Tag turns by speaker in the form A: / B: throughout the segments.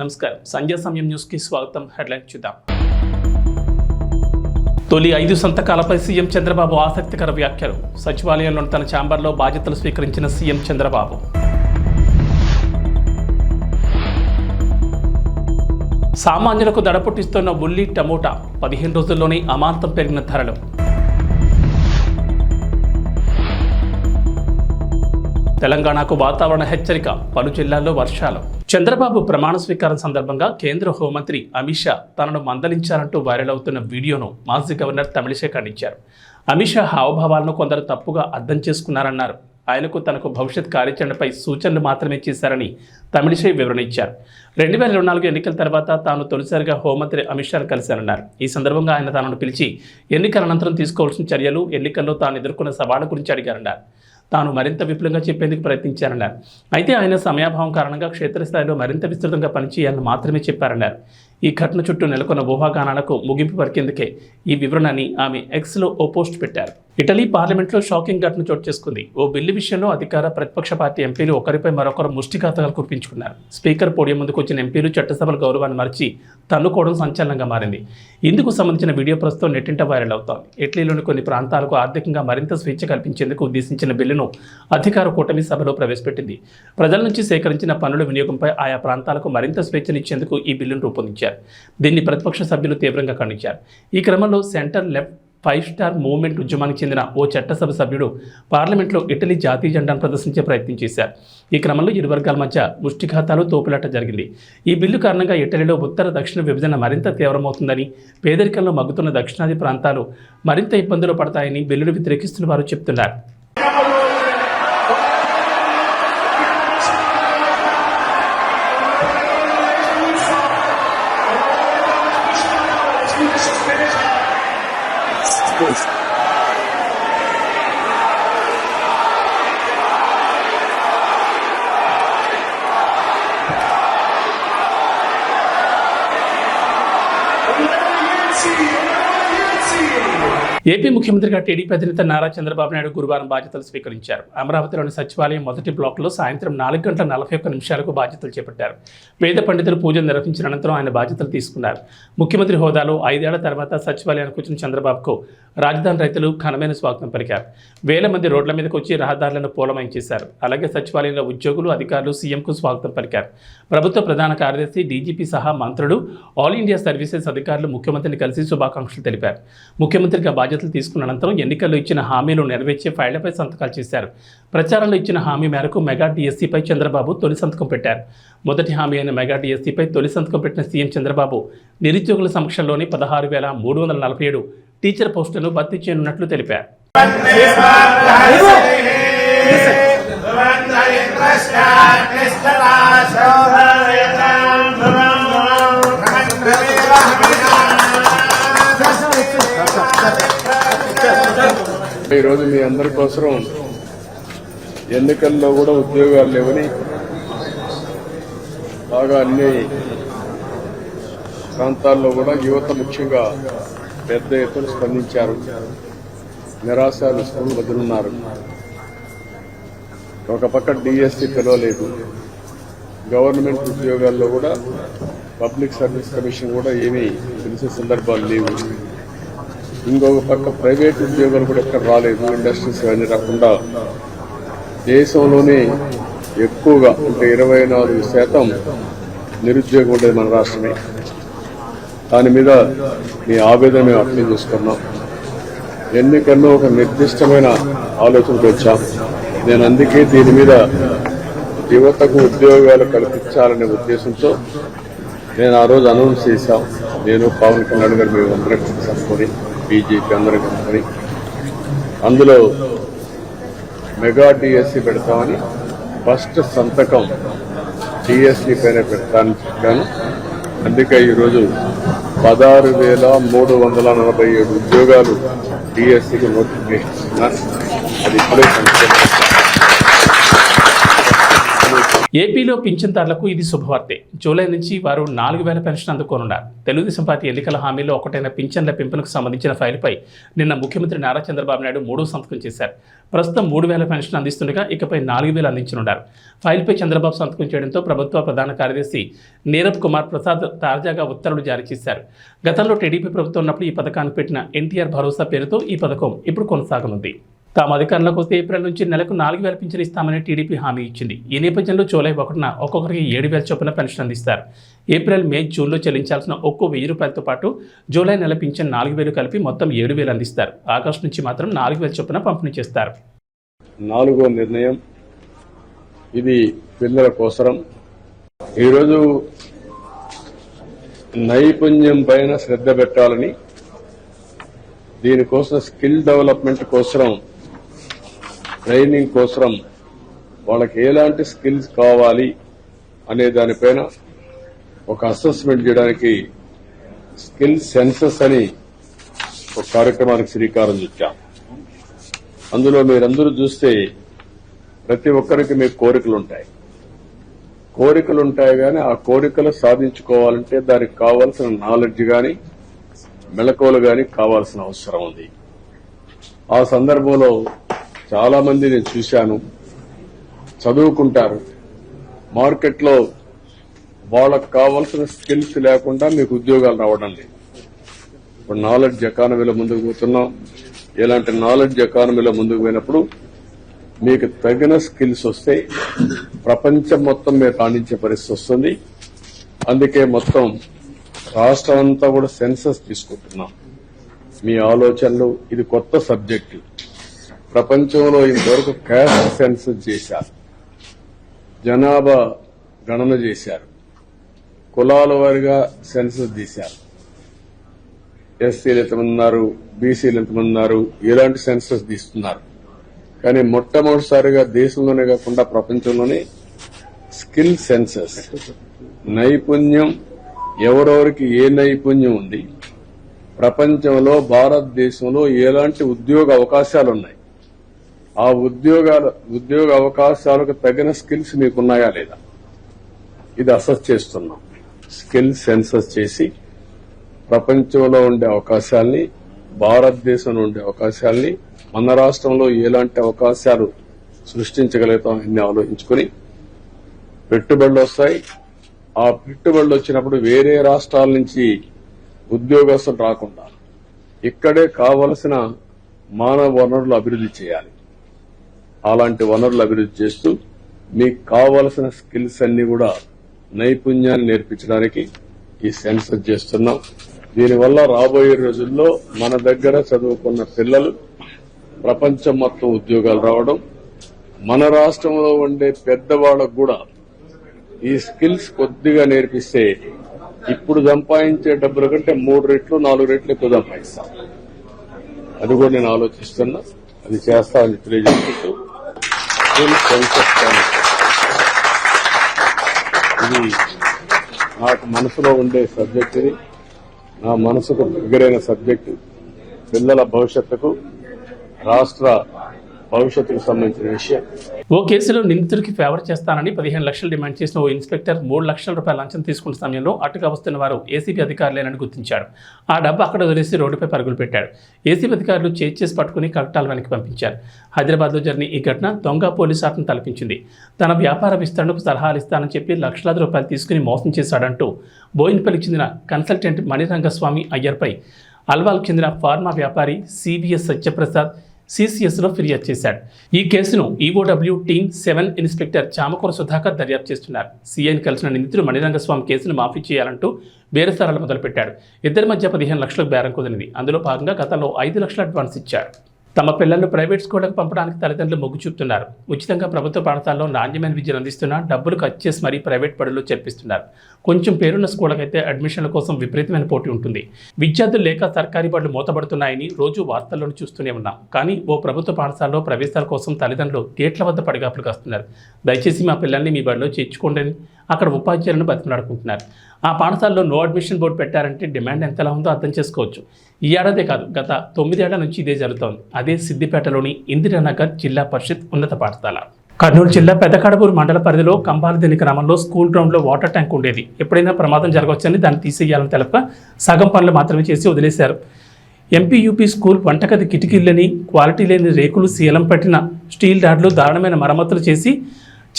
A: నమస్కారం. సంజయ్ సమయం న్యూస్ కి స్వాగతం. హెడ్లైన్ చూద్దాం. తొలి 5 సంతకాలపై సీఎం చంద్రబాబు ఆసక్తికర వ్యాఖ్యలు. సచివాలయంలోని తన ఛాంబర్లో బాధ్యతలు స్వీకరించిన సీఎం చంద్రబాబు. సామాన్యులకు దడపుట్టిస్తున్న ఉల్లి, టమోటా 15 రోజుల్లోనే అమాంతం పెరిగిన ధరలు. తెలంగాణకు వాతావరణ హెచ్చరిక, పలు జిల్లాల్లో వర్షాలు. చంద్రబాబు ప్రమాణ స్వీకారం సందర్భంగా కేంద్ర హోంమంత్రి అమిత్ షా తనను మందలించారంటూ వైరల్ అవుతున్న వీడియోను మాజీ గవర్నర్ తమిళిసై ఖండించారు. అమిత్ షా హావభావాలను కొందరు తప్పుగా అర్థం చేసుకున్నారన్నారు. ఆయనకు తనకు భవిష్యత్ కార్యాచరణపై సూచనలు మాత్రమే చేశారని తమిళిసై వివరణ ఇచ్చారు. 2024 ఎన్నికల తర్వాత తాను తొలిసారిగా హోంమంత్రి అమిత్ షాను కలిశారన్నారు. ఈ సందర్భంగా ఆయన తనను పిలిచి ఎన్నికల అనంతరం తీసుకోవాల్సిన చర్యలు, ఎన్నికల్లో తాను ఎదుర్కొన్న సవాళ్ల గురించి అడిగారన్నారు. తాను మరింత విపులంగా చెప్పేందుకు ప్రయత్నించారన్నారు. అయితే ఆయన సమయాభావం కారణంగా క్షేత్రస్థాయిలో మరింత విస్తృతంగా పనిచేయాలని మాత్రమే చెప్పారన్నారు. ఈ ఘటన చుట్టూ నెలకొన్న ఊహాగానాలకు ముగింపు పలికేందుకే ఈ వివరణని ఆమె ఎక్స్లో ఓ పోస్ట్ పెట్టారు. ఇటలీ పార్లమెంట్లో షాకింగ్ ఘటన చోటు చేసుకుంది. ఓ బిల్లు విషయంలో అధికార ప్రతిపక్ష పార్టీ ఎంపీలు ఒకరిపై మరొకరు ముష్టిఘాతకాలు కురిపించుకున్నారు. స్పీకర్ పోడియం ముందుకు వచ్చిన ఎంపీలు చట్టసభల గౌరవాన్ని మరిచి తన్నుకోవడం సంచలనంగా మారింది. ఇందుకు సంబంధించిన వీడియో ప్రస్తుతం నెట్టింట వైరల్ అవుతోంది. ఇటలీలోని కొన్ని ప్రాంతాలకు ఆర్థికంగా మరింత స్వేచ్ఛ కల్పించేందుకు ఉద్దేశించిన బిల్లును అధికార కూటమి సభలో ప్రవేశపెట్టింది. ప్రజల నుంచి సేకరించిన పన్నుల వినియోగంపై ఆయా ప్రాంతాలకు మరింత స్వేచ్ఛనిచ్చేందుకు ఈ బిల్లును రూపొందించారు. దీన్ని ప్రతిపక్ష సభ్యులు తీవ్రంగా ఖండించారు. ఈ క్రమంలో సెంటర్ లెఫ్ట్ 5 స్టార్ మూవ్మెంట్ ఉద్యమానికి చెందిన ఓ చట్టసభ సభ్యుడు పార్లమెంట్లో ఇటలీ జాతీయ జెండాను ప్రదర్శించే ప్రయత్నం చేశారు. ఈ క్రమంలో ఇరు వర్గాల మధ్య ముష్టిఘాతాలు, తోపులాట జరిగింది. ఈ బిల్లు కారణంగా ఇటలీలో ఉత్తర దక్షిణ విభజన మరింత తీవ్రమవుతుందని, పేదరికంలో మగ్గుతున్న దక్షిణాది ప్రాంతాలు మరింత ఇబ్బందులు పడతాయని బిల్లును వ్యతిరేకిస్తున్న వారు చెబుతున్నారు. ఏపీ ముఖ్యమంత్రిగా టీడీపీ అధినేత నారా చంద్రబాబు నాయుడు గురువారం బాధ్యతలు స్వీకరించారు. అమరావతిలోని సచివాలయం మొదటి బ్లాక్లో సాయంత్రం 4:41 బాధ్యతలు చేపట్టారు. వేద పండితులు పూజలు నిర్వహించిన అనంతరం ఆయన బాధ్యతలు తీసుకున్నారు. ముఖ్యమంత్రి హోదాలో 5 ఏళ్ల తర్వాత సచివాలయానికి వచ్చిన చంద్రబాబుకు రాజధాని రైతులు ఘనమైన స్వాగతం పలికారు. వేల మంది రోడ్ల మీదకు వచ్చి రహదారులను పూలమయం చేశారు. అలాగే సచివాలయంలో ఉద్యోగులు, అధికారులు సీఎంకు స్వాగతం పలికారు. ప్రభుత్వ ప్రధాన కార్యదర్శి, డీజీపీ సహా మంత్రులు, ఆల్ ఇండియా సర్వీసెస్ అధికారులు ముఖ్యమంత్రిని కలిసి శుభాకాంక్షలు తెలిపారు. ముఖ్యమంత్రిగా బాధ్యతలు తీసుకున్న అనంతరం ఎన్నికల్లో ఇచ్చిన హామీలు నెరవేర్చే ఫైళ్లపై సంతకాలు చేశారు. ప్రచారంలో ఇచ్చిన హామీ మేరకు మెగా డిఎస్సీపై చంద్రబాబు తొలి సంతకం పెట్టారు. మొదటి హామీ అయిన మెగా డిఎస్సీపై తొలి సంతకం పెట్టిన సీఎం చంద్రబాబు నిరుద్యోగుల సమక్షంలోని 16,347 టీచర్ పోస్టులను భర్తీ చేయనున్నట్లు తెలిపారు.
B: ఈరోజు మీ అందరి కోసం ఎన్నికల్లో కూడా ఉద్యోగాలు లేవని బాగా అన్ని ప్రాంతాల్లో కూడా యువత ముఖ్యంగా పెద్ద ఎత్తున స్పందించారు. నిరాశలు స్కూల్ వదులున్నారు. ఒక పక్క డిఎస్సీ పిలవలేదు. గవర్నమెంట్ ఉద్యోగాల్లో కూడా పబ్లిక్ సర్వీస్ కమిషన్ కూడా ఏమీ పిలిచే సందర్భాలు లేవు. ఇంకొక పక్క ప్రైవేట్ ఉద్యోగాలు కూడా ఎక్కడ రాలేదు. ఇండస్ట్రీస్ అన్ని రాకుండా దేశంలోనే ఎక్కువగా అంటే 24% నిరుద్యోగం ఉండేది మన రాష్ట్రమే. దాని మీద మీ ఆవేదన మేము అర్థం చేసుకున్నాం. ఎన్నికల్లో ఒక నిర్దిష్టమైన ఆలోచనకు వచ్చాం. నేను అందుకే దీని మీద యువతకు ఉద్యోగాలు కల్పించాలనే ఉద్దేశంతో నేను ఆ రోజు అనౌన్స్ చేశాం. నేను పవన్ కళ్యాణ్ గారు మేము అందరం కలుసుకొని బీజేపీ అందరం కలుసుకొని అందులో మెగా డిఎస్సీ పెడతామని ఫస్ట్ సంతకం డిఎస్సీ పైన పెడతానని చెప్పాను. అందుకే ఈరోజు 16,347 ఉద్యోగాలు డిఎస్సీకి నోటిఫికేషన్ ఇస్తున్నాను. అది ఇప్పుడే
A: ఏపీలో పింఛన్దారులకు ఇది శుభవార్తే. జూలై నుంచి వారు 4,000 పెన్షన్ అందుకోనున్నారు. తెలుగుదేశం పార్టీ ఎన్నికల హామీలో ఒకటైన పింఛన్ల పెంపునకు సంబంధించిన ఫైలుపై నిన్న ముఖ్యమంత్రి నారా చంద్రబాబు నాయుడు 3వ సంతకం చేశారు. ప్రస్తుతం 3,000 పెన్షన్ అందిస్తుండగా ఇకపై 4,000 అందించనున్నారు. ఫైల్పై చంద్రబాబు సంతకం చేయడంతో ప్రభుత్వ ప్రధాన కార్యదర్శి నీరబ్ కుమార్ ప్రసాద్ తాజాగా ఉత్తర్వులు జారీ చేశారు. గతంలో టీడీపీ ప్రభుత్వం ఉన్నప్పుడు ఈ పథకాన్ని పెట్టిన ఎన్టీఆర్ భరోసా పేరుతో ఈ పథకం ఇప్పుడు కొనసాగనుంది. తాము అధికారంలోకి వస్తే ఏప్రిల్ నుంచి నెలకు 4,000 పింఛన్ ఇస్తామని టీడీపీ హామీ ఇచ్చింది. ఈ నేపథ్యంలో జూలై 1న ఒక్కొక్కరికి 7,000 చొప్పున పెన్షన్ అందిస్తారు. ఏప్రిల్, మే, జూన్లో చెల్లించాల్సిన ఒక్కో ₹1,000తో పాటు జూలై నెల పింఛన్ 4,000 కలిపి మొత్తం 7,000 అందిస్తారు. ఆగస్టు నుంచి మాత్రం 4,000 చొప్పున పంపిణీ చేస్తారు.
B: 4వ నిర్ణయం ఇది పిల్లల కోసరం. ఈరోజు నైపుణ్యం పైన శ్రద్ధ పెట్టాలని, దీనికోసం స్కిల్ డెవలప్మెంట్ కోసం, ట్రైనింగ్ కోసం వాళ్ళకి ఎలాంటి స్కిల్స్ కావాలి అనే దానిపైన ఒక అసెస్మెంట్ చేయడానికి స్కిల్ సెన్సస్ అని ఒక కార్యక్రమానికి శ్రీకారం చుట్టాం. అందులో మీరందరూ చూస్తే ప్రతి ఒక్కరికి మీకు కోరికలు ఉంటాయి కానీ ఆ కోరికలు సాధించుకోవాలంటే దానికి కావాల్సిన నాలెడ్జ్ కానీ మెళకువలు కానీ కావాల్సిన అవసరం ఉంది. ఆ సందర్భంలో చాలా మంది నేను చూశాను, చదువుకుంటారు, మార్కెట్లో వాళ్ళకు కావాల్సిన స్కిల్స్ లేకుండా మీకు ఉద్యోగాలు రావడం లేదు. ఇప్పుడు నాలెడ్జ్ ఎకానమీలో ముందుకు పోతున్నాం. ఇలాంటి నాలెడ్జ్ ఎకానమీలో ముందుకు పోయినప్పుడు మీకు తగిన స్కిల్స్ వస్తే ప్రపంచం మొత్తం మీరు రాణించే పరిస్థితి వస్తుంది. అందుకే మొత్తం రాష్ట్రం అంతా కూడా సెన్సస్ తీసుకుంటున్నాం. మీ ఆలోచనలు, ఇది కొత్త సబ్జెక్టు. ప్రపంచంలో ఇంతవరకు క్యాస్ట్ సెన్సస్ చేశారు, జనాభా గణన చేశారు, కులాల వారిగా సెన్సస్ తీశారు. ఎస్సీలు ఎంతమంది ఉన్నారు, బీసీలు ఎంతమంది ఉన్నారు, ఇలాంటి సెన్సస్ తీస్తున్నారు. కానీ మొట్టమొదటిసారిగా దేశంలోనే కాకుండా ప్రపంచంలోనే స్కిల్ సెన్సస్, నైపుణ్యం, ఎవరెవరికి ఏ నైపుణ్యం ఉంది, ప్రపంచంలో భారతదేశంలో ఎలాంటి ఉద్యోగ అవకాశాలు ఉన్నాయి, ఆ ఉద్యోగ అవకాశాలకు తగిన స్కిల్స్ మీకున్నాయా లేదా, ఇది అసెస్ చేస్తున్నాం. స్కిల్ సెన్సస్ చేసి ప్రపంచంలో ఉండే అవకాశాలని, భారతదేశంలో ఉండే అవకాశాలని, మన రాష్ట్రంలో ఎలాంటి అవకాశాలు సృష్టించగలుగుతాం అన్ని ఆలోచించుకుని పెట్టుబడులు వస్తాయి. ఆ పెట్టుబడులు వచ్చినప్పుడు వేరే రాష్ట్రాల నుంచి ఉద్యోగస్తులు రాకుండా ఇక్కడే కావలసిన మానవ వనరులు అభివృద్ది చేయాలి. అలాంటి వనరులు అభివృద్ది చేస్తూ మీకు కావలసిన స్కిల్స్ అన్ని కూడా నైపుణ్యాన్ని నేర్పించడానికి ఈ సెన్సస్ చేస్తున్నాం. దీనివల్ల రాబోయే రోజుల్లో మన దగ్గర చదువుకున్న పిల్లలు ప్రపంచం మొత్తం ఉద్యోగాలు రావడం, మన రాష్ట్రంలో ఉండే పెద్దవాళ్లకు కూడా ఈ స్కిల్స్ కొద్దిగా నేర్పిస్తే ఇప్పుడు సంపాదించే డబ్బుల కంటే 3 రెట్లు 4 రెట్లు ఎక్కువ సంపాదిస్తాం. అది కూడా నేను ఆలోచిస్తున్నా, అది చేస్తామని తెలియజేసుకుంటూ ఇది నాకు మనసులో ఉండే సబ్జెక్ట్. ఇది నా మనసుకు దగ్గరైన సబ్జెక్టు. పిల్లల భవిష్యత్తుకు, రాష్ట్ర భవిష్యత్తుకు సంబంధించిన విషయం.
A: ఓ కేసులో నిందితుడికి ఫేవర్ చేస్తానని 15 లక్షలు డిమాండ్ చేసిన ఓ ఇన్స్పెక్టర్ 3 లక్షల రూపాయల లంచం తీసుకున్న సమయంలో అటుగా వస్తున్న వారు ఏసీబీ అధికారులేనని గుర్తించాడు. ఆ డబ్బు అక్కడ వదిలేసి రోడ్డుపై పరుగులు పెట్టాడు. ఏసీబీ అధికారులు చేసి పట్టుకుని కలెక్టర్ల వెనక్కి పంపించారు. హైదరాబాద్లో జరిగిన ఈ ఘటన దొంగ పోలీసు ఆటను తలపించింది. తన వ్యాపార విస్తరణకు సలహాలు ఇస్తానని చెప్పి లక్షలాది రూపాయలు తీసుకుని మోసం చేశాడంటూ బోయిన్పల్లికి చెందిన కన్సల్టెంట్ మణిరంగస్వామి అయ్యర్పై అల్వాల్కు చెందిన ఫార్మా వ్యాపారి సివిఎస్ సత్యప్రసాద్ సిసిఎస్లో ఫిర్యాదు చేశాడు. ఈ కేసును EOW team 7 inspector Chamakura Sudhakar దర్యాప్తు చేస్తున్నారు. సీఐని కలిసిన నిందితుడు మణిరంగస్వామి కేసును మాఫీ చేయాలంటూ బేరసారాలు మొదలుపెట్టాడు. ఇద్దరి మధ్య 15 లక్షలకు బేరం కుదిరింది. అందులో భాగంగా గతంలో 5 లక్షల అడ్వాన్స్ ఇచ్చాడు. తమ పిల్లలను ప్రైవేట్ స్కూళ్లకు పంపడానికి తల్లిదండ్రులు మొగ్గు చూపుతున్నారు. ఉచితంగా ప్రభుత్వ పాఠశాలలో నాణ్యమైన విద్యను అందిస్తున్నా డబ్బులు ఖర్చు చేసి మరీ ప్రైవేట్ బడుల్లో చేర్పిస్తున్నారు. కొంచెం పేరున్న స్కూళ్లకైతే అడ్మిషన్ల కోసం విపరీతమైన పోటీ ఉంటుంది. విద్యార్థులు లేక సర్కారీ బడులు మూతపడుతున్నాయని రోజు వార్తల్లోనూ చూస్తూనే ఉన్నాం. కానీ ఓ ప్రభుత్వ పాఠశాలలో ప్రవేశాల కోసం తల్లిదండ్రులు గేట్ల వద్ద పడిగాపులు కాస్తున్నారు. దయచేసి మా పిల్లల్ని మీ బడిలో చేర్చుకోండి అని అక్కడ ఉపాధ్యాయులను బతిమలాడుకుంటున్నారు. ఆ పాఠశాలలో నో అడ్మిషన్ బోర్డు పెట్టారంటే డిమాండ్ ఎంతలా ఉందో అర్థం చేసుకోవచ్చు. ఈ ఏడాదే కాదు, గత 9 ఏళ్ల నుంచి ఇదే జరుగుతోంది. అదే సిద్దిపేటలోని ఇందిరానగర్ జిల్లా పరిషత్ ఉన్నత పాఠశాల. కర్నూలు జిల్లా పెద్దకడపూరు మండల పరిధిలో కంబాలదిని గ్రామంలో స్కూల్ గ్రౌండ్లో వాటర్ ట్యాంక్ ఉండేది. ఎప్పుడైనా ప్రమాదం జరగవచ్చని దాన్ని తీసేయాలని తెలప సగం పనులు మాత్రమే చేసి వదిలేశారు. ఎంపీయూపీ స్కూల్ వంటగది కిటికీలని, క్వాలిటీ లేని రేకులు, శీలం పట్టిన స్టీల్ రాడ్లు, దారుణమైన మరమ్మతులు చేసి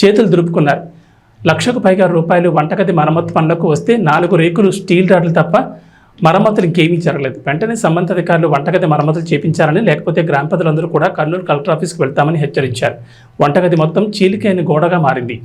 A: చేతులు దులుపుకున్నారు. లక్షకు పైగా రూపాయలు వంటగది మరమ్మతు పనులకు వస్తే 4 రేకులు, స్టీల్ రాడ్లు తప్ప మరమ్మతులు ఇంకేమీ జరగలేదు. వెంటనే సంబంధిత అధికారులు వంటగది మరమ్మతులు చేపించారని, లేకపోతే గ్రామ ప్రజలందరూ కూడా కర్నూలు కలెక్టర్ ఆఫీస్కి వెళ్తామని హెచ్చరించారు. వంటగది మొత్తం చీలికైన గోడగా మారింది.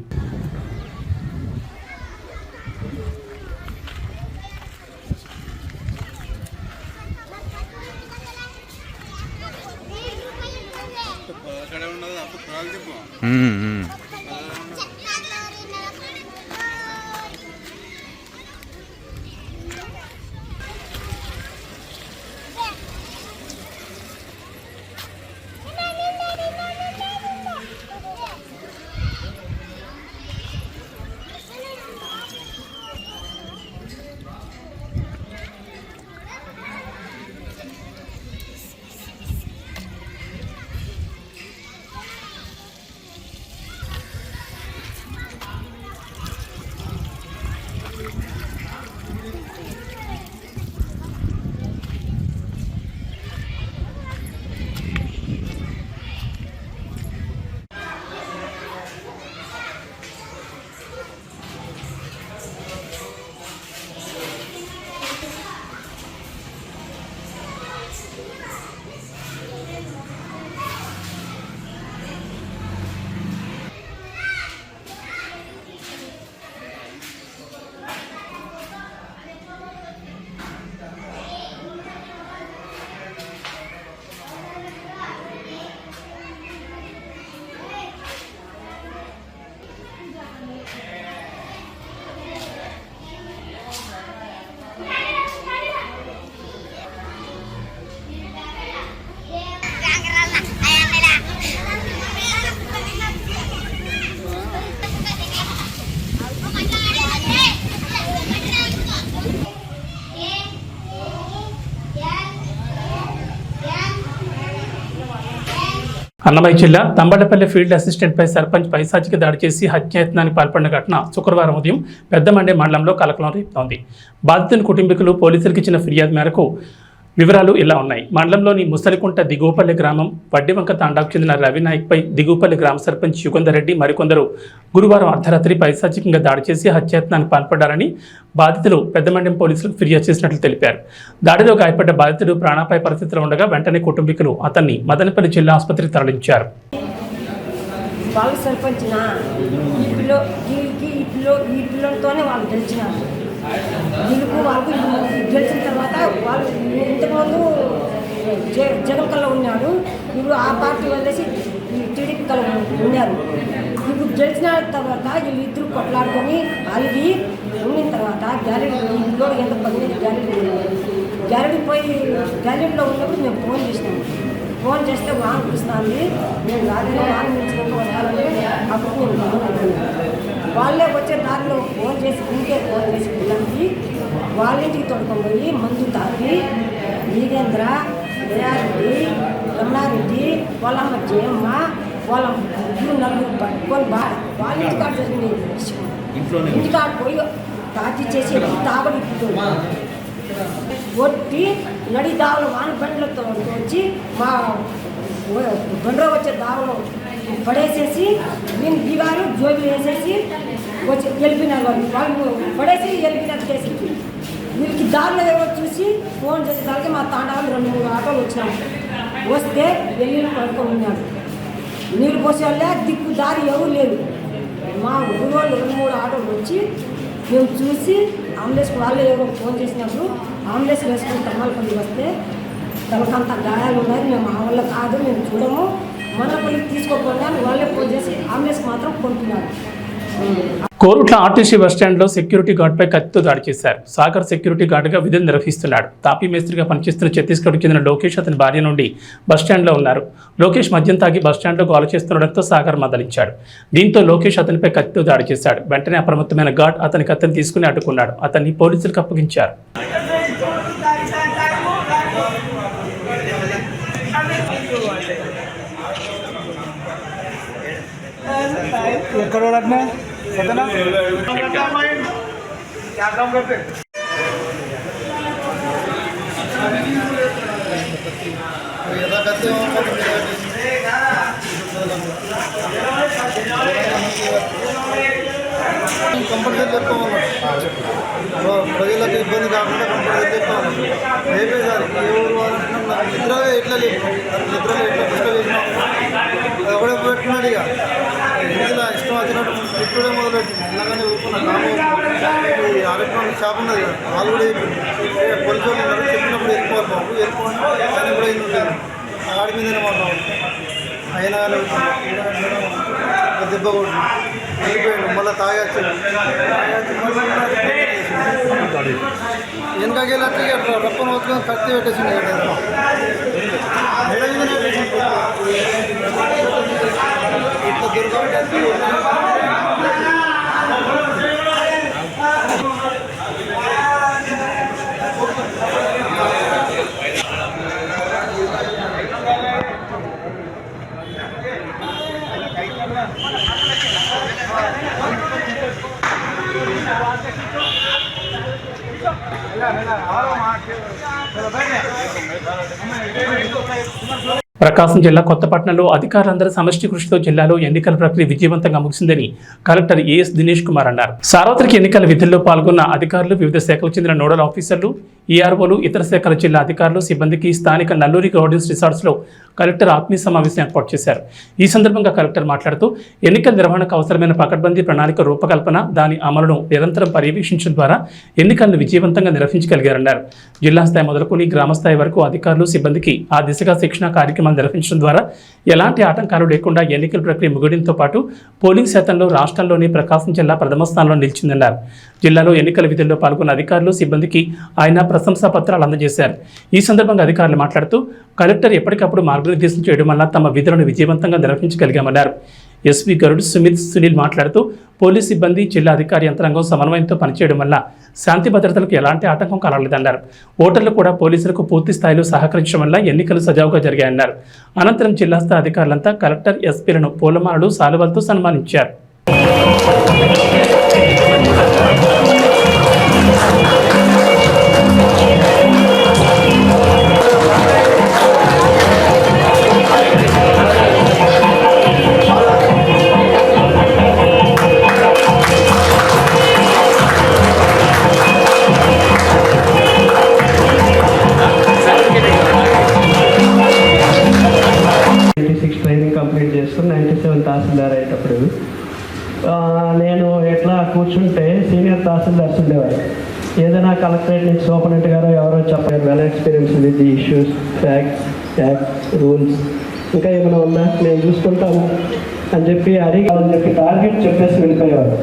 A: అన్నమయ్య జిల్లా తంబళ్లపల్లి ఫీల్డ్ అసిస్టెంట్పై సర్పంచ్ పైశాచిక దాడి చేసి హత్యాయత్నానికి పాల్పడిన ఘటన శుక్రవారం ఉదయం పెద్దమండే మండలంలో కలకలం రేపుతోంది. బాధితుని కుటుంబీకులు పోలీసులకు ఇచ్చిన ఫిర్యాదు మేరకు వివరాలు ఇలా ఉన్నాయి. మండలంలోని ముసలికుంట దిగువపల్లి గ్రామం వడ్డివంక తాండాకు చెందిన రవినాయక్పై దిగువపల్లి గ్రామ సర్పంచ్ యుగంధర్ రెడ్డి మరికొందరు గురువారం అర్ధరాత్రి పైశాచికంగా దాడి చేసి హత్యాయత్నానికి పాల్పడ్డారని బాధితులు పెద్దమండ్యం పోలీసులకు ఫిర్యాదు చేసినట్లు తెలిపారు. దాడిలో గాయపడ్డ బాధితుడు ప్రాణాపాయ పరిస్థితిలో ఉండగా వెంటనే కుటుంబీకులు అతన్ని మదనపల్లి జిల్లా ఆసుపత్రికి తరలించారు.
C: వీళ్ళకు వాళ్ళకు గెలిచిన తర్వాత వాళ్ళు ఇంతకుముందు జగన్ కల్లో ఉన్నాడు, ఇప్పుడు ఆ పార్టీ వదిలేసి టీడీపీ కల్లో ఉన్నారు. ఇప్పుడు గెలిచిన తర్వాత వీళ్ళిద్దరు కొట్లాడుకొని అలిగి ఉండిన తర్వాత గ్యాలరీ ఇంట్లో ఎంత 10 గ్యాలరీ పోయి గ్యాలరీలో ఉన్నప్పుడు మేము ఫోన్ చేస్తే వాన్ పిలుస్తుంది, మేము రాగానే వాన్ మించినట్టు వస్తారని అప్పుడు వాళ్ళే వచ్చే దారిలో ఫోన్ చేసి పిల్లలకి వాళ్ళ ఇంటికి తోడుకొని పోయి మందు తాగి వీరేంద్ర, దయారెడ్డి, రమణారెడ్డి, వాళ్ళమ్మ జయమ్మ, వాళ్ళ 4 పట్టుకొని వాళ్ళ ఇంటికాడ జరిగింది. ఇంటికాడ పోయి తాచి చేసి తాగడి కొట్టి నడి దావలో వాన బండ్లతో వచ్చి మా బండ్లో వచ్చే దావలో పడేసేసి నేను దిగారు జోబులు వేసేసి వచ్చి వెళ్ళిపోయినారు. వాళ్ళు పడేసి వెళ్ళిపోయినట్టు చేసి వీళ్ళకి దారిలో ఎవరో చూసి ఫోన్ చేసే దానికి మా తాండాలు 2-3 ఆటోలు వచ్చినాము. వస్తే వెళ్ళి పడుకొని ఉన్నాడు. నీళ్ళు పోసే వాళ్ళే దిక్కు దారి ఎవరు లేదు. మా ఊరు వాళ్ళు 2-3 ఆటోలు వచ్చి మేము చూసి అంబులెన్స్కి వాళ్ళే ఎవరో ఫోన్ చేసినప్పుడు అంబులెన్స్ వేసుకొని తమ్మలపల్లి వస్తే తనకంత గాయాలు ఉన్నాయి. మేము మా వాళ్ళ కాదు, మేము చూడము, మనపల్లికి తీసుకోకుండా వాళ్ళే ఫోన్ చేసి అంబులెన్స్ మాత్రం కొంటున్నారు.
A: కోరుట్ల ఆర్టీసీ బస్టాండ్లో సెక్యూరిటీ గార్డ్పై కత్తితో దాడి చేశారు. సాగర్ సెక్యూరిటీ గార్డుగా విధులు నిర్వహిస్తున్నాడు. తాపీ మేస్త్రిగా పనిచేస్తున్న ఛత్తీస్గఢ్కు చెందిన లోకేష్ అతని భార్య నుండి బస్టాండ్లో ఉన్నారు. లోకేష్ మద్యం తాగి బస్టాండ్లో గోల చేస్తుండడంతో సాగర్ మందలించాడు. దీంతో లోకేష్ అతనిపై కత్తితో దాడి చేశాడు. వెంటనే అప్రమత్తమైన గార్డ్ అతని కత్తిని తీసుకుని అడ్డుకున్నాడు. అతన్ని పోలీసులకు అప్పగించారు.
D: ఎక్కడ रखना है पता ना क्या काम करते
E: కంపల్సరీ చెప్పుకోవాలి ప్రజలకు ఇబ్బంది కాకుండా కంపల్సరీ చెప్పుకోవాలి రేపే సార్ ఏ ఊరు వాళ్ళు నిద్ర ఎట్లా లేదు నిద్రలో ఎట్లా డిస్టర్బ్ చేసినాం ఎవడే పెట్టుకున్నాడు ఇక ఇందులో ఇష్టం వచ్చినట్టు ఇప్పుడే మొదలెట్టి ఇలాగనే ఊరుకున్నా ఆరోగ్యం షాప్ ఉన్నది కదా వాళ్ళు కూడా పోలీసు వాళ్ళు ఉన్నారు చెప్పినప్పుడు వెళ్ళిపోవాలి బాబు వెళ్ళిపోవాలి ఆయన కూడా ఏం ఉండేది ఆడి మీదనే మాట్లాడు అయినా దెబ్బ కొట్టు వెళ్ళిపోయాడు మళ్ళీ తాగచ్చు వెనకకెళ్ళి అట్లా రప్పన వచ్చి కత్తి పెట్టేసింది ఇట్లా దొరకబట్టి
A: ప్రకాశం జిల్లా కొత్తపట్నంలో అధికారులందరూ సమష్టి కృషితో జిల్లాలో ఎన్నికల ప్రక్రియ విజయవంతంగా ముగిసిందని కలెక్టర్ ఏఎస్ దినేష్ కుమార్ అన్నారు. సార్వత్రిక ఎన్నికల విధుల్లో పాల్గొన్న అధికారులు, వివిధ శాఖలకు చెందిన నోడల్ ఆఫీసర్లు, ఈఆర్ఓలు, ఇతర శాఖల జిల్లా అధికారులు, సిబ్బందికి స్థానిక నల్లూరి గార్డెన్స్ రిసార్ట్స్ లో కలెక్టర్ ఆత్మీయ సమావేశం ఏర్పాటు చేశారు. ఈ సందర్భంగా కలెక్టర్ మాట్లాడుతూ ఎన్నికల నిర్వహణకు అవసరమైన పకడ్బందీ ప్రణాళిక రూపకల్పన, దాని అమలును నిరంతరం పర్యవేక్షించడం ద్వారా ఎన్నికలను విజయవంతంగా నిర్వహించగలిగారన్నారు. జిల్లా స్థాయి మొదలుకొని గ్రామ స్థాయి వరకు అధికారులు, సిబ్బందికి ఆ దిశగా శిక్షణ కార్యక్రమాలు నిర్వహించడం ద్వారా ఎలాంటి ఆటంకాలు లేకుండా ఎన్నికల ప్రక్రియ ముగియడంతో పాటు పోలింగ్ శాతంలో రాష్ట్రంలోని ప్రకాశం జిల్లా ప్రథమ స్థానంలో నిలిచిందన్నారు. జిల్లాలో ఎన్నికల విధుల్లో పాల్గొన్న అధికారులు, సిబ్బందికి ఆయన ప్రశంసా పత్రాలు అందజేశారు. ఈ సందర్భంగా అధికారులు మాట్లాడుతూ కలెక్టర్ ఎప్పటికప్పుడు మార్గనిర్దేశం చేయడం వల్ల తమ విధులను విజయవంతంగా నిర్వహించగలిగామన్నారు. ఎస్పీ గరుడ్ సునీల్ మాట్లాడుతూ పోలీస్ సిబ్బంది, జిల్లా అధికారి యంత్రాంగం సమన్వయంతో పనిచేయడం వల్ల శాంతి భద్రతలకు ఎలాంటి ఆటంకం కలగలేదన్నారు. ఓటర్లు కూడా పోలీసులకు పూర్తి స్థాయిలో సహకరించడం వల్ల ఎన్నికలు సజావుగా జరిగాయన్నారు. అనంతరం జిల్లా స్థాయి అధికారులంతా కలెక్టర్, ఎస్పీలను పూలమాలలు, శాలువాలతో సన్మానించారు.
F: ట్రైనింగ్ కంప్లీట్ చేసుకుని 97 తహసీల్దార్ అయ్యేటప్పుడు నేను ఎట్లా కూర్చుంటే సీనియర్ తహసీల్దార్స్ ఉండేవారు. ఏదైనా కలెక్టరేట్ నుంచి సూపరింటెండెంట్ గారు ఎవరో చెప్పారు, well experience with the issues, facts, acts, rules, ఇంకా ఏమైనా ఉందా నేను చూసుకుంటాను అని చెప్పి అడిగాలని చెప్పి టార్గెట్ చెప్పేసి వెళ్ళిపోయేవారు.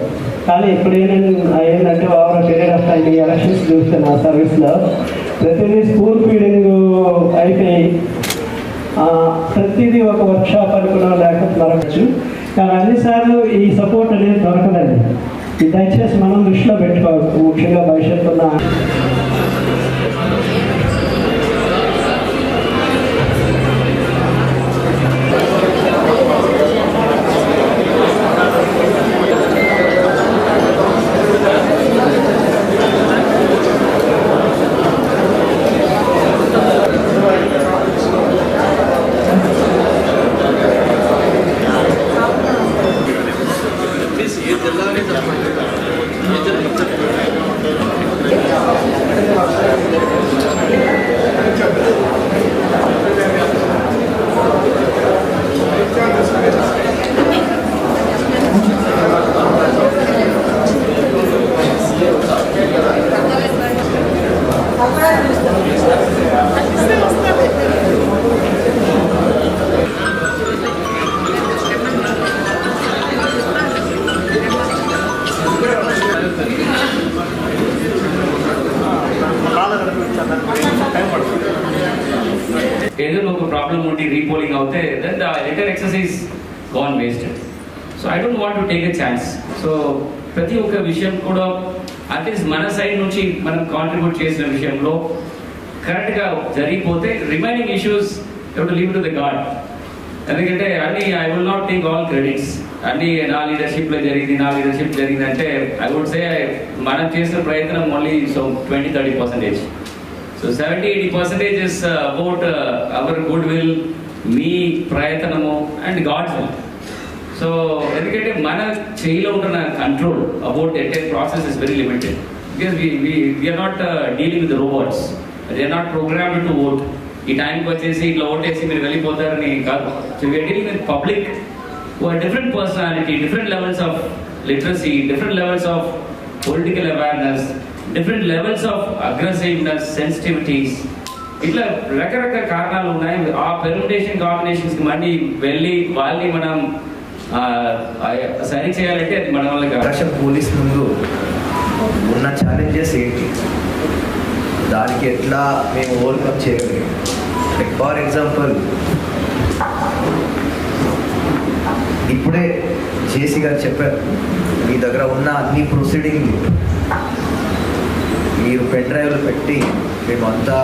F: కానీ ఇప్పుడు ఏంటంటే ఓవర్ పీరియడ్ ఆఫ్ టైం ఈ ఎలక్షన్స్ చూస్తే నా సర్వీస్లో ప్రతిదీ స్కూల్ ఫీడింగ్ అయిపోయి ప్రతిదీ ఒక వర్క్షాప్ అనుకున్నా లేకపోతే మరొకచ్చు. కానీ అన్నిసార్లు ఈ సపోర్ట్ అనేది దొరకదండి. ఇది దయచేసి మనం దృష్టిలో పెట్టుకోవాలి. ముఖ్యంగా భవిష్యత్తున్న
G: ఏదైనా ఒక ప్రాబ్లం ఉండి రీపోలింగ్ అవుతే then the entire exercise gone wasted. So I don't want to take a chance. So ప్రతి ఒక్క విషయం కూడా అట్లీస్ట్ మన సైడ్ నుంచి మనం కాంట్రిబ్యూట్ చేసిన విషయంలో కరెక్ట్గా జరిగిపోతే remaining issues you to leave to the god. ఎందుకంటే అన్ని I will not take all credits. అన్ని నా లీడర్షిప్లో జరిగింది అంటే ఐ వుడ్ సే మనం చేసిన ప్రయత్నం only 20-30%. So 70-80% is about our good will, మీ ప్రయత్నము అండ్ గాడ్స్ విల్. సో ఎందుకంటే మన చేయిలో ఉంటున్న control about entire process is very limited, because we're not dealing with robots, they are not programmed to vote. ఈ టైంకి వచ్చేసి ఇట్లా ఓటేసి మీరు వెళ్ళిపోతారని కాదు. So we're dealing with public who are different personality, different levels of literacy, different levels of political awareness, different levels of aggressiveness, sensitivities. ఇట్లా రకరకాల కారణాలు ఉన్నాయి. ఆ పెర్ముటేషన్ కాంబినేషన్స్కి మళ్ళీ వెళ్ళి వాళ్ళని మనం సరి చేయాలంటే అది మన వల్ల కాదు.
H: పోలీస్ ముందు ఉన్న ఛాలెంజెస్ ఏంటి, దానికి ఎట్లా మేము ఓవర్కమ్ చేయగలిగాం. ఫర్ ఎగ్జాంపుల్, ఇప్పుడే జేసీ గారు చెప్పారు, మీ దగ్గర ఉన్న అన్ని ప్రొసీడింగ్లు మీరు పెన్ డ్రైవ్లు పెట్టి మేమంతా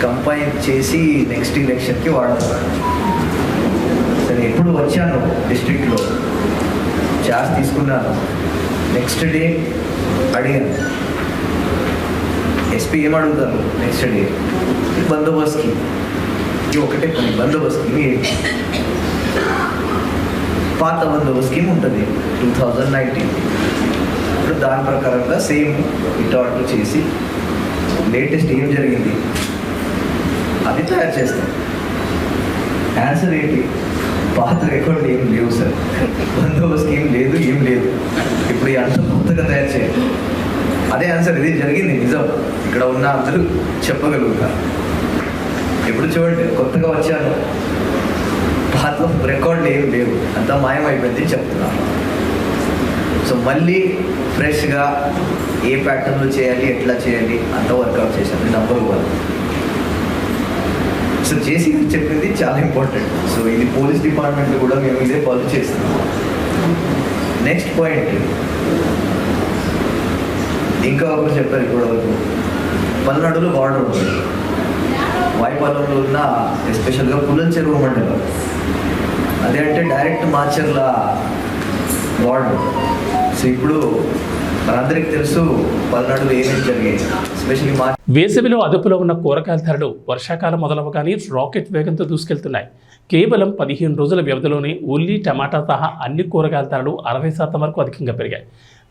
H: కంపైన్ చేసి నెక్స్ట్ ఎలక్షన్కి వాడతారు. సరే, ఎప్పుడు వచ్చాను డిస్ట్రిక్ట్లో ఛార్జ్ తీసుకున్నాను, నెక్స్ట్ డే అడిగాను ఎస్పీ ఏమడుగుతారు, నెక్స్ట్ డే బందోబస్తుకి ఒకటే పని, బందోబస్తుకి పాత బందోబస్తు స్కీమ్ ఉంటుంది 2019. ఇప్పుడు దాని ప్రకారంగా సేమ్ ఇటు చేసి లేటెస్ట్ ఏం జరిగింది అది తయారు చేస్తాం. ఆన్సర్ ఏంటి, పాత రికార్డు ఏం లేవు సార్, బందోబస్తు స్కీమ్ లేదు, ఏం లేదు. ఇప్పుడు అంత కొత్తగా తయారు చేయాలి. అదే ఆన్సర్, ఇది జరిగింది నిజం, ఇక్కడ ఉన్న అందరూ చెప్పగలుగుతారు. ఇప్పుడు చూడండి, కొత్తగా వచ్చాను, పాత రికార్డులు ఏం లేవు, అంతా మాయమైపోయింది చెప్తున్నాను. సో మళ్ళీ ఫ్రెష్గా ఏ ప్యాటర్న్లో చేయాలి, ఎట్లా చేయాలి అంత వర్కౌట్ చేశాను. నెంబర్ 1. సో చేసి చెప్పింది చాలా ఇంపార్టెంట్. సో ఇది పోలీస్ డిపార్ట్మెంట్లో కూడా మేము ఇదే ఫాలో చేస్తున్నాం. నెక్స్ట్ పాయింట్, ఇంకా ఒకరు చెప్పారు ఇప్పటివరకు, పల్నాడులో బార్డర్ ఉంది, వాయిపాలెంలో ఉన్న ఎస్పెషల్గా పుల్లల చెరువు మండలం, అదే అంటే డైరెక్ట్ మాచర్ల వార్డు. సో ఇప్పుడు మనందరికీ తెలుసు పల్నాడులో ఏమేమి జరిగాయి, ఎస్పెషల్లీ
A: వేసవిలో అదుపులో ఉన్న కూరగాయల ధరలు వర్షాకాలం మొదలవగానే రాకెట్ వేగంతో దూసుకెళ్తున్నాయి. కేవలం 15 రోజుల వ్యవధిలోనే ఉల్లి, టమాటా సహా అన్ని కూరగాయల ధరలు 60% వరకు అధికంగా పెరిగాయి.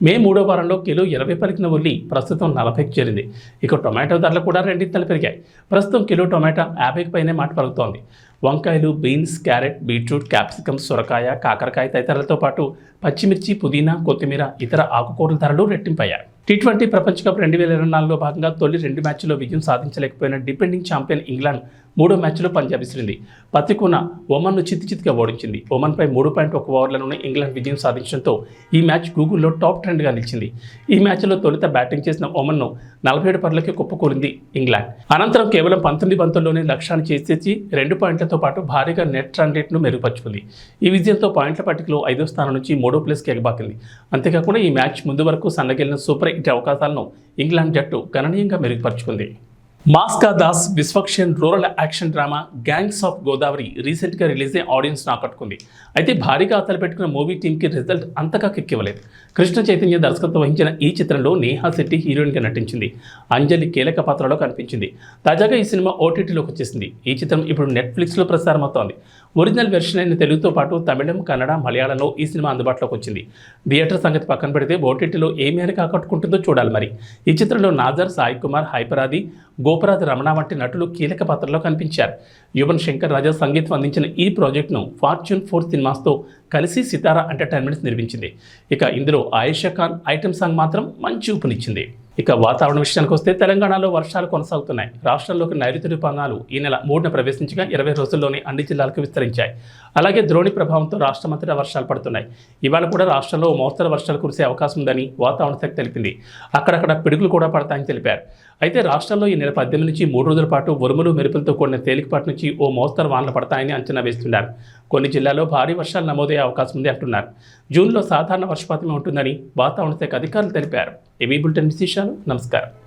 A: మే 3వ వారంలో కిలో 20 పలికిన ఉల్లి ప్రస్తుతం 40కి చేరింది. ఇక టొమాటో ధరలు కూడా రెండింతలు పెరిగాయి. ప్రస్తుతం కిలో టొమాటో 50కి పైనే మాట పలుకుతోంది. వంకాయలు, బీన్స్, క్యారెట్, బీట్రూట్, క్యాప్సికమ్, సొరకాయ, కాకరకాయ తదితరాలతో పాటు పచ్చిమిర్చి, పుదీనా, కొత్తిమీర, ఇతర ఆకుకూరల ధరలు రెట్టింపయ్యాయి. T20 ప్రపంచ కప్ 2024లో భాగంగా తొలి 2 మ్యాచ్ల్లో విజయం సాధించలేకపోయిన డిపెండింగ్ ఛాంపియన్ ఇంగ్లాండ్ 3వ మ్యాచ్లో పంజాబ్ విసిరింది. పత్తికొన్న ఒమన్ను చిత్తుచిత్తుగా ఓడించింది. ఒమన్పై 3.1 ఓవర్లలోనే ఇంగ్లాండ్ విజయం సాధించడంతో ఈ మ్యాచ్ గూగుల్లో టాప్ ట్రెండ్గా నిలిచింది. ఈ మ్యాచ్లో తొలుత బ్యాటింగ్ చేసిన ఒమన్ను 47 పరులకి కుప్పకూలింది ఇంగ్లాండ్. అనంతరం కేవలం 19 బంతుల్లోనే లక్ష్యాన్ని చేసేసి 2 పాయింట్లతో పాటు భారీగా నెట్ రన్ రేట్ను మెరుగుపరుచుకుంది. ఈ విజయంతో పాయింట్ల పట్టికలో 5వ స్థానం నుంచి 3వ ప్లేస్కి ఎగబాకింది. అంతేకాకుండా ఈ మ్యాచ్ ముందు వరకు సన్నగిలిన సూపర్ హిట్ అవకాశాలను ఇంగ్లాండ్ జట్టు గణనీయంగా మెరుగుపరుచుకుంది. మాస్కా Das Vishwaksen rural action drama gangs of Godavari రీసెంట్గా రిలీజ్ అయ్యి ఆడియన్స్ను ఆకట్టుకుంది. అయితే భారీగా ఆశలు పెట్టుకున్న మూవీ టీంకి రిజల్ట్ అంతగా కిక్కివ్వలేదు. కృష్ణ చైతన్య దర్శకత్వం వహించిన ఈ చిత్రంలో నేహా శెట్టి హీరోయిన్గా నటించింది. అంజలి కీలక పాత్రలో కనిపించింది. తాజాగా ఈ సినిమా ఓటీటీలోకి వచ్చేసింది. ఈ చిత్రం ఇప్పుడు నెట్ఫ్లిక్స్లో ప్రసారమవుతోంది. ఒరిజినల్ వెర్షన్ అయిన తెలుగుతో పాటు తమిళం, కన్నడ, మలయాళంలో ఈ సినిమా అందుబాటులోకి వచ్చింది. థియేటర్ సంగతి పక్కన పెడితే ఓటీటీలో ఏ మేరకు ఆకట్టుకుంటుందో చూడాలి. మరి ఈ చిత్రంలో నాజర్, సాయి కుమార్, హైపరాది, గోపరాజు రమణ వంటి నటులు కీలక పాత్రలో కనిపించారు. యువన్ శంకర్ రాజా సంగీతం అందించిన ఈ ప్రాజెక్టును ఫార్చ్యూన్ 4 సినిమాస్తో కలిసి సితారా ఎంటర్టైన్మెంట్స్ నిర్మించింది. ఇక ఇందులో ఆయేషా ఖాన్ ఐటెం సాంగ్ మాత్రం మంచి ఊపునిచ్చింది. ఇక వాతావరణ విషయానికి వస్తే తెలంగాణలో వర్షాలు కొనసాగుతున్నాయి. రాష్ట్రంలోకి నైరుతి ఋతుపవనాలు ఈ నెల 3న ప్రవేశించగా 20 రోజుల్లోనే అన్ని జిల్లాలకు విస్తరించాయి. అలాగే ద్రోణి ప్రభావంతో రాష్ట్రమంతటా వర్షాలు పడుతున్నాయి. ఇవాళ కూడా రాష్ట్రంలో మోస్తరు వర్షాలు కురిసే అవకాశం ఉందని వాతావరణ శాఖ తెలిపింది. అక్కడక్కడ పిడుగులు కూడా పడతాయని తెలిపారు. అయితే రాష్ట్రంలో ఈ నెల 18 నుంచి 3 రోజుల పాటు ఉరుములు మెరుపులతో కూడిన తేలికపాటి నుంచి ఓ మోస్తరు వానలు పడతాయని అంచనా వేస్తున్నారు. కొన్ని జిల్లాల్లో భారీ వర్షాలు నమోదయ్యే అవకాశం ఉంది అంటున్నారు. జూన్లో సాధారణ వర్షపాతమే ఉంటుందని వాతావరణ శాఖ అధికారులు తెలిపారు. ఏవీ బులెటిన్ విశేషాలు. నమస్కారం.